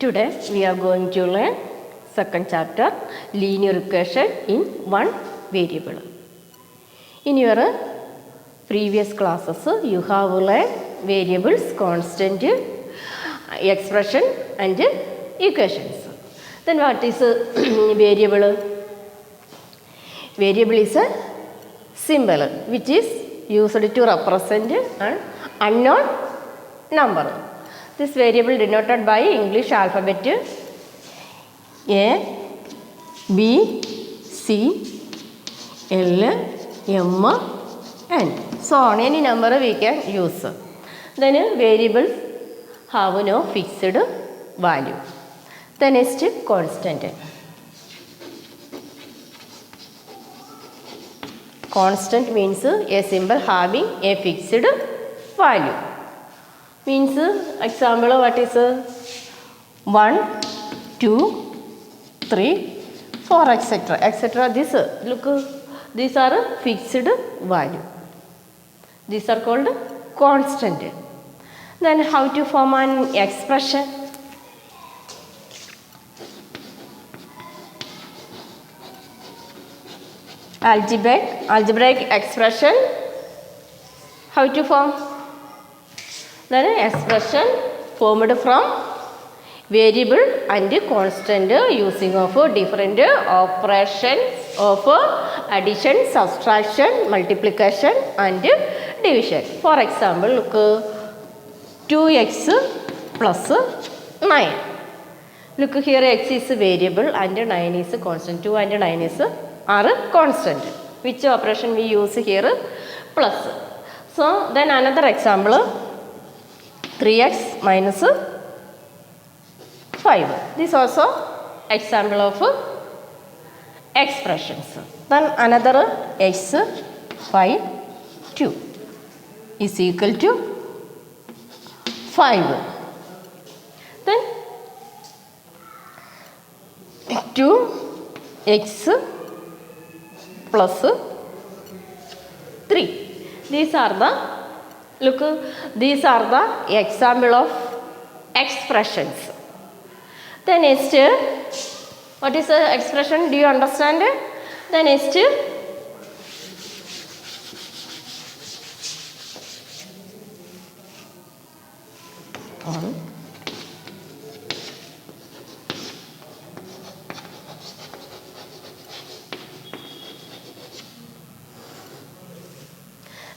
Today we are going to learn second chapter linear equation in one variable. In your previous classes you have learned variables, constant, expression and equations. Then what is a variable? Variable is a symbol which is used to represent an unknown number. This variable denoted by English alphabet A, B, C, L, M, N. So on any number we can use. Then variables have no fixed value. The next constant. Constant means a symbol having a fixed value. Means example what is 1, 2, 3, 4 etc. etc. This look, these are fixed value. These are called constant. Then how to form an expression? Algebraic expression. How to form? Then expression formed from variable and constant using of different operations of addition, subtraction, multiplication and division. For example, look 2x plus 9. Look here, x is variable and 9 is constant. 2 and 9 are constant. Which operation we use here? Plus. So then another example. 3x minus 5. This also example of expressions. Then another x 5 2 is equal to 5. Then 2x plus 3. These are the look, these are the example of expressions. The next, what is the expression? Do you understand? The next,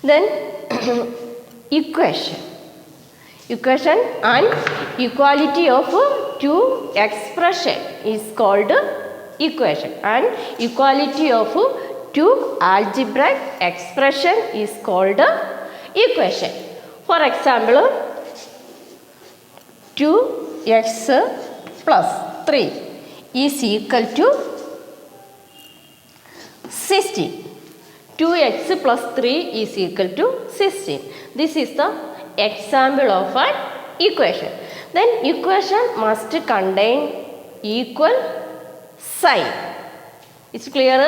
then equation and equality of two expression is called equation, and equality of two algebraic expression is called equation. For example, 2x plus 3 is equal to 16. 2x plus 3 is equal to 16. This is the example of an equation. Then equation must contain equal sign. It's clear?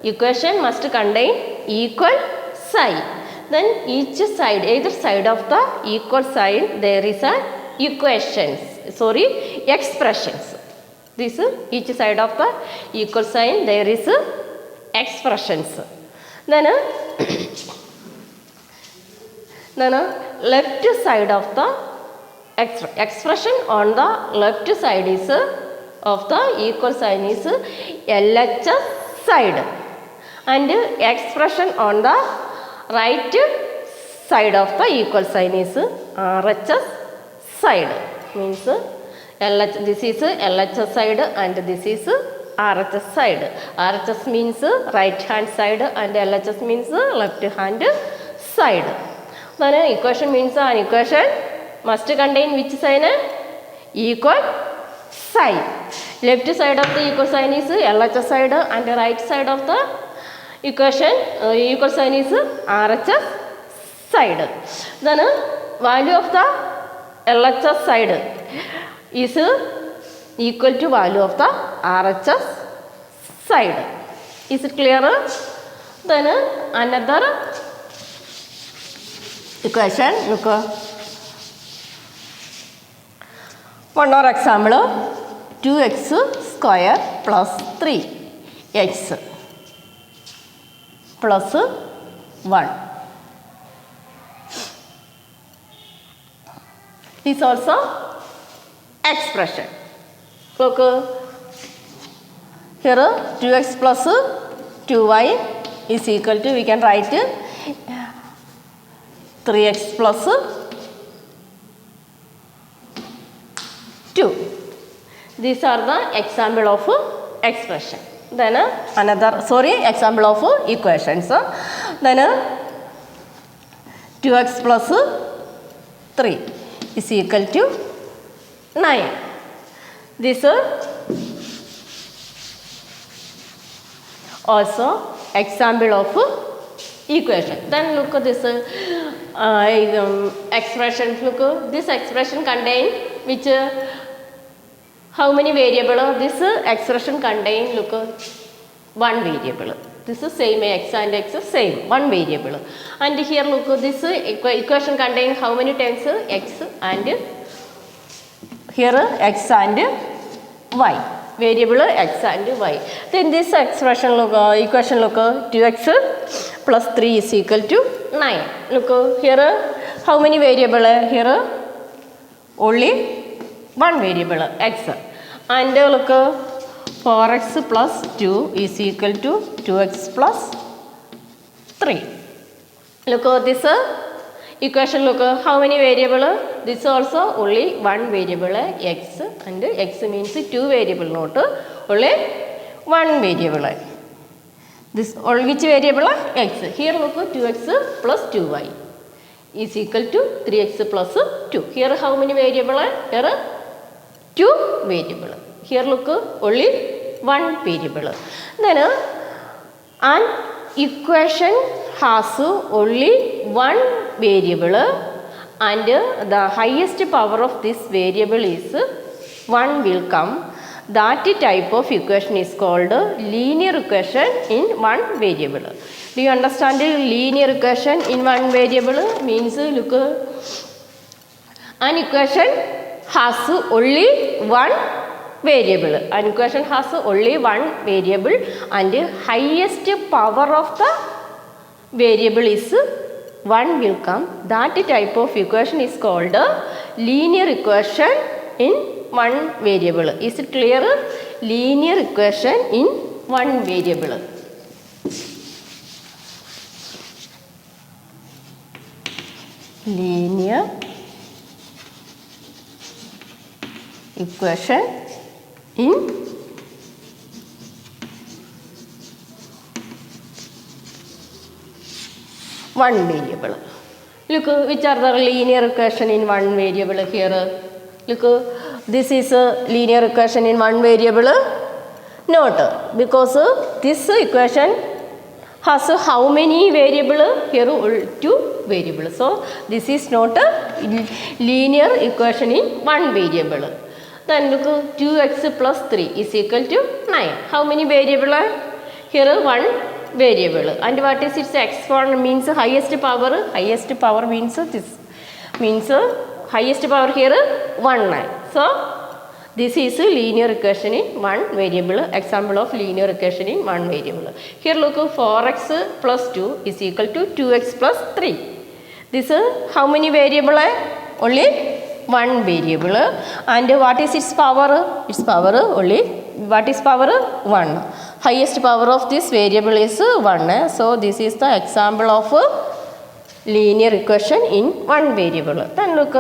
Equation must contain equal sign. Then each side, either side of the equal sign, there is an expressions. This each side of the equal sign, there is expressions. Then left side of the expression on the left side is of the equal sign is LHS side, and expression on the right side of the equal sign is RHS side. Means this is LHS side and this is RHS side. RHS means right hand side and LHS means left hand side. Then equation means an equation must contain which sign? Equal sign. Left side of the equal sign is LHS side and right side of the equation equal sign is RHS side. Then value of the LHS side is equal to value of the RHS side. Is it clear? Then another equation, look, One more example, 2x square plus 3x plus 1. This also expression. Look, here 2x plus 2y is equal to, we can write 3x plus 2. These are the example of expression. Then example of equations. Then 2x plus 3 is equal to 9. This also example of equation. Then look at this expression. Look, this expression contain which how many variable? This expression contain, look, one variable. This is same x and x same, one variable. And here look, this equation contain how many times? X and here x and y. Variable x and y. Then this expression look, equation look, 2x plus 3 is equal to 9. Look here, how many variable? Here only one variable x. And look, 4x plus 2 is equal to 2x plus 3. Look at this equation, look, how many variable? This also only one variable x, and x means two variable, not only one variable. This which variable? X. Here look, 2x plus 2y is equal to 3x plus 2. Here how many variable? Here two variable. Here look, only one variable. Then an equation has only one variable and the highest power of this variable is 1 will come. That type of equation is called linear equation in one variable. Do you understand linear equation in one variable? Means look, an equation has only one variable. An equation has only one variable and highest power of the variable is 1 will come. That type of equation is called linear equation in one variable. Is it clear? Linear equation in one variable. Linear equation in one variable. Look, which are the linear equation in one variable here? Look, this is a linear equation in one variable. Not, because this equation has how many variable? Here two variables. So this is not a linear equation in one variable. Then look, 2x plus 3 is equal to 9. How many variable? Here one variable. And what is its exponent? Means highest power. Highest power means this. Means highest power here 1. So this is a linear equation in one variable. Example of linear equation in one variable. Here look, 4x plus 2 is equal to 2x plus 3. This how many variable? Only one variable. And what is its power? Its power only, what is power? 1. Highest power of this variable is 1. So this is the example of linear equation in one variable. Then look,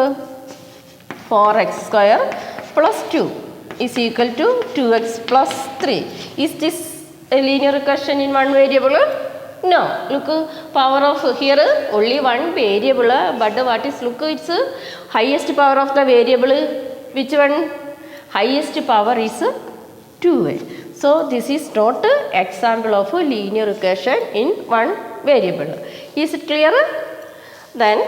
4x square plus 2 is equal to 2x plus 3. Is this a linear equation in one variable? No. Look, power of here only one variable, but what is, look, it's highest power of the variable. Which one? Highest power is 2. So this is not example of linear equation in one variable. Is it clear? Then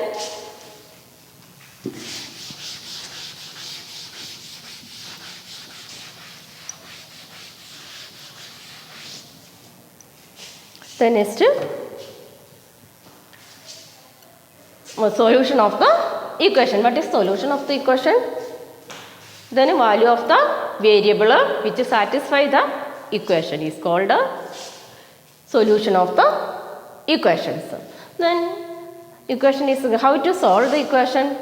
the next solution of the equation. What is solution of the equation? Then value of the variable which satisfy the equation is called solution of the equations. Then equation is how to solve the equation.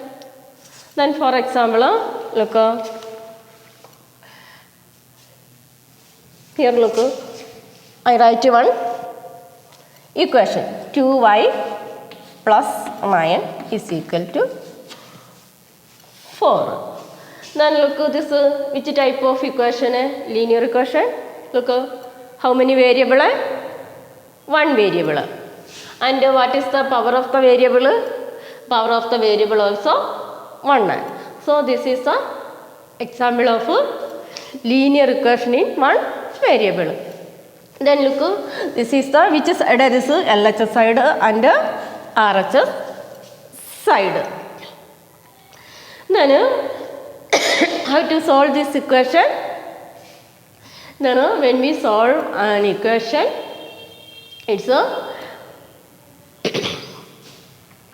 Then for example, look here, look, I write one equation 2y plus 9 is equal to 4. Then look this which type of equation? Linear equation. Look how many variable? One variable. And what is the power of the variable? Power of the variable also 1. So this is the example of linear equation in one variable. Then look, this is the which side? This is LHS side and RHS side. Then how to solve this equation? Then when we solve an equation, it's a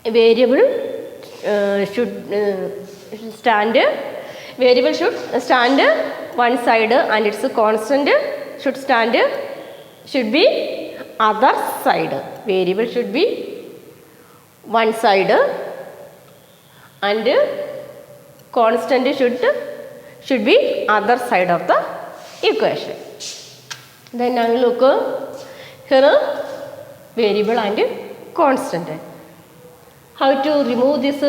variable should stand one side and its constant should be other side. Variable should be one side and constant should be other side of the equation. Then now look here, variable and constant. How to remove this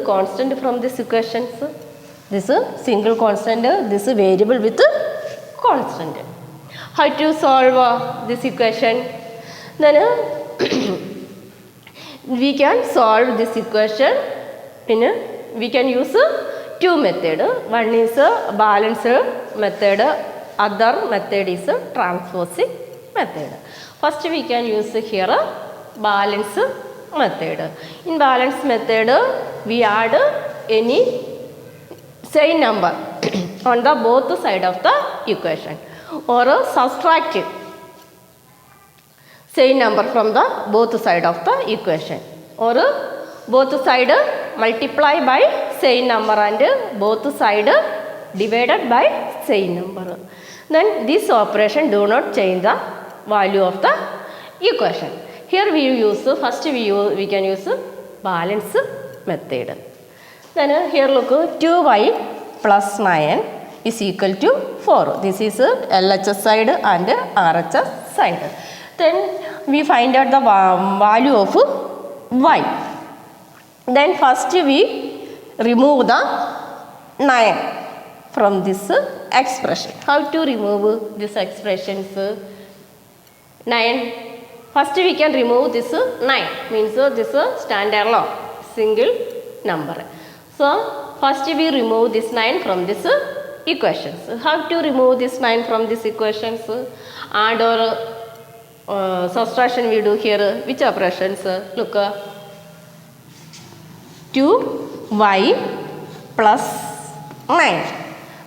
constant from this equations? This single constant, this variable with constant. How to solve this equation? Then we can solve this equation we can use two methods. One is balance method, other method is transposing method. First we can use here balance method. In balance method we add any same number on the both side of the equation or subtract same number from the both side of the equation, or both side multiply by same number and both side divided by same number. Then this operation do not change the value of the equation. Here we use first we can use balance method. Then here look, 2y plus 9 is equal to 4. This is LHS side and RHS side. Then we find out the value of y. Then first we remove the 9 from this expression. How to remove this expressions? 9. First we can remove this 9, means this standalone single number. So first we remove this 9 from this equations. How to remove this 9 from this equations? Add or subtraction we do here. Which operations? Look, 2y plus 9.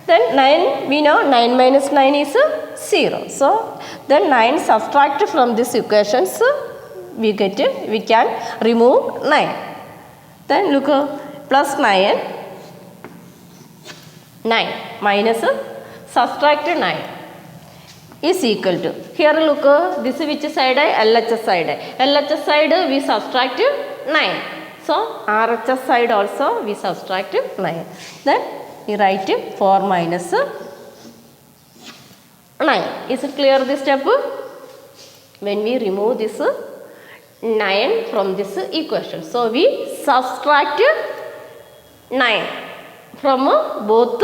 Then 9, we know 9 minus 9 is 0. So then 9 subtract from this equations, we can remove 9. Then look, plus 9 minus subtract 9 is equal to, here look, this is which side? LHS side. LHS side we subtract 9. So RHS side also we subtract 9. Then we write 4 minus 9. Is it clear this step? When we remove this 9 from this equation, so we subtract 9 from both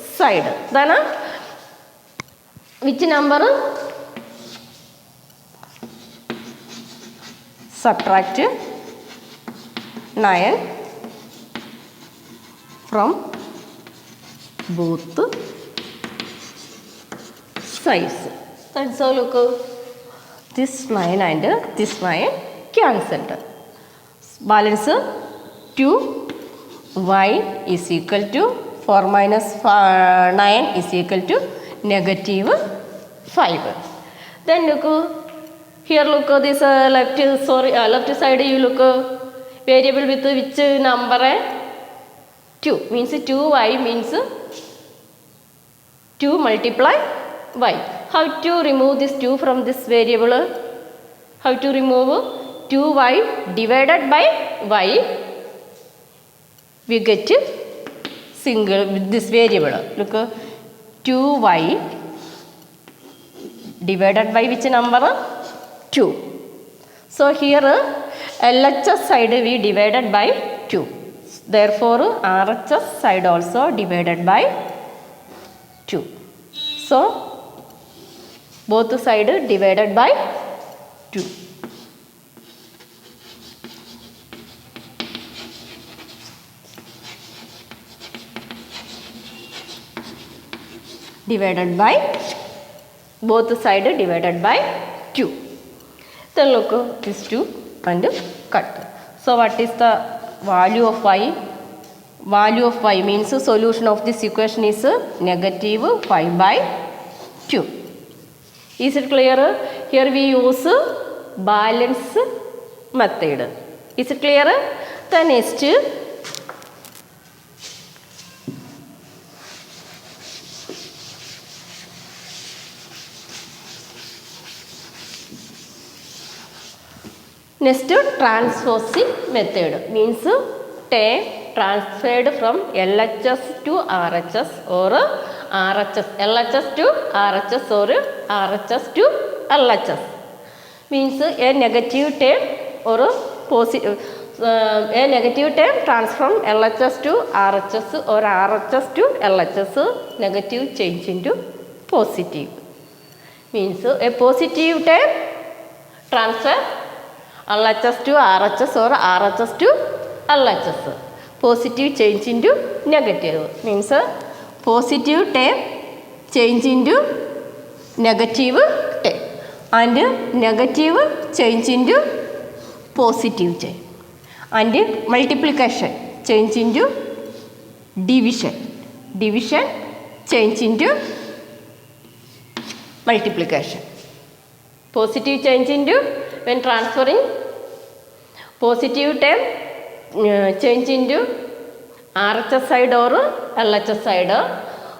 side. Then which number? Subtract 9 from both sides. And so look, this 9 and this 9 cancelled. Balance 2y is equal to 4 minus 9 is equal to negative 5. Then look, here look, this left side you look, variable with which number? 2 means 2y means 2 multiply y. How to remove this 2 from this variable? How to remove 2y divided by y? We get single with this variable. Look, 2y divided by which number? 2. So here LHS side we divided by 2. Therefore RHS side also divided by 2. So both side divided by 2. Divided by both side divided by 2. Then look this 2 and cut. So what is the value of y? Value of y means solution of this equation is negative 5 by 2. Is it clear? Here we use balance method. Is it clear? The next transposing method means term transferred from LHS to RHS or RHS, LHS to RHS or RHS to LHS. Means a negative term or a negative term transform LHS to RHS or RHS to LHS, negative change into positive. Means a positive term transfer LHS to RHS or RHS to LHS. Positive change into negative means positive term change into negative term and negative change into positive term and multiplication change into division. Division change into multiplication. Positive change into when transferring positive term change into RHS side or LHS side,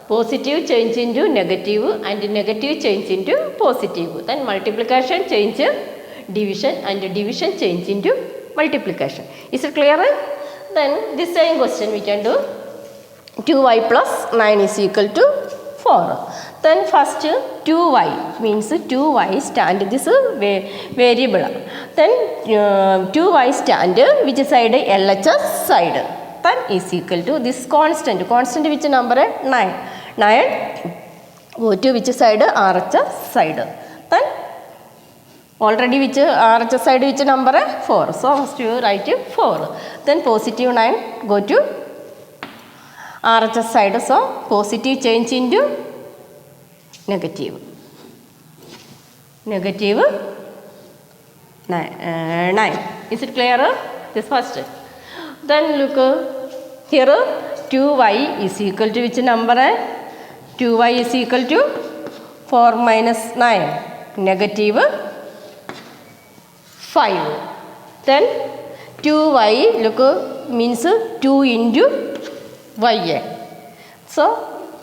positive change into negative and negative change into positive. Then multiplication change division and division change into multiplication. Is it clear? Then this same question we can do. 2y plus 9 is equal to 4. Then first 2y means 2y stand this variable. Then 2y stand which side? LHS side. Then is equal to this constant. Constant which number? 9. 9 go to which side? RHS side. Then already which RHS side which number? 4. So first you write 4. Then positive 9 go to RHS side. So positive change into negative. Negative 9. Is it clear? This first. Then look here 2y is equal to which number? 2y is equal to 4 minus 9 negative 5. Then 2y look means 2 into y. So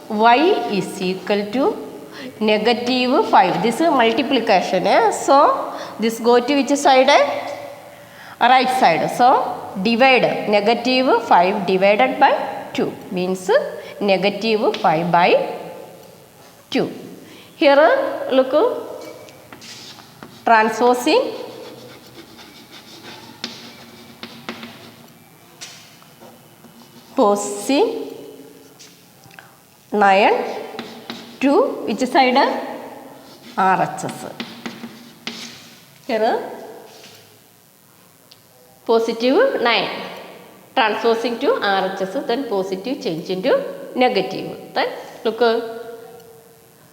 y is equal to negative 5. This is multiplication. So this go to which side? Right side. So divide negative 5 divided by 2 means negative 5 by 2. Here look transposing posing 9 to which side? RHS. Here positive 9 transposing to RHS, then positive change into negative. Then look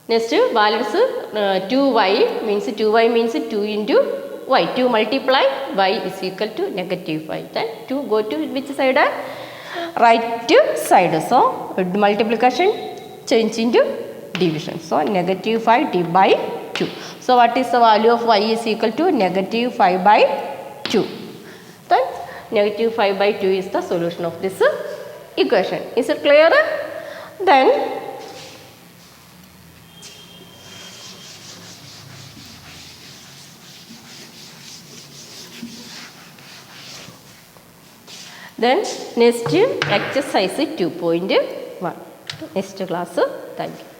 next balance 2y means 2y means 2 into y. 2 multiply y is equal to negative 5. Then 2 go to which side? Right side. So multiplication change into division. So negative 5 divided by 2. So what is the value of y is equal to negative 5 by 2. Then negative 5 by 2 is the solution of this equation. Is it clear? Then Then next exercise 2.1. Next class. Thank you.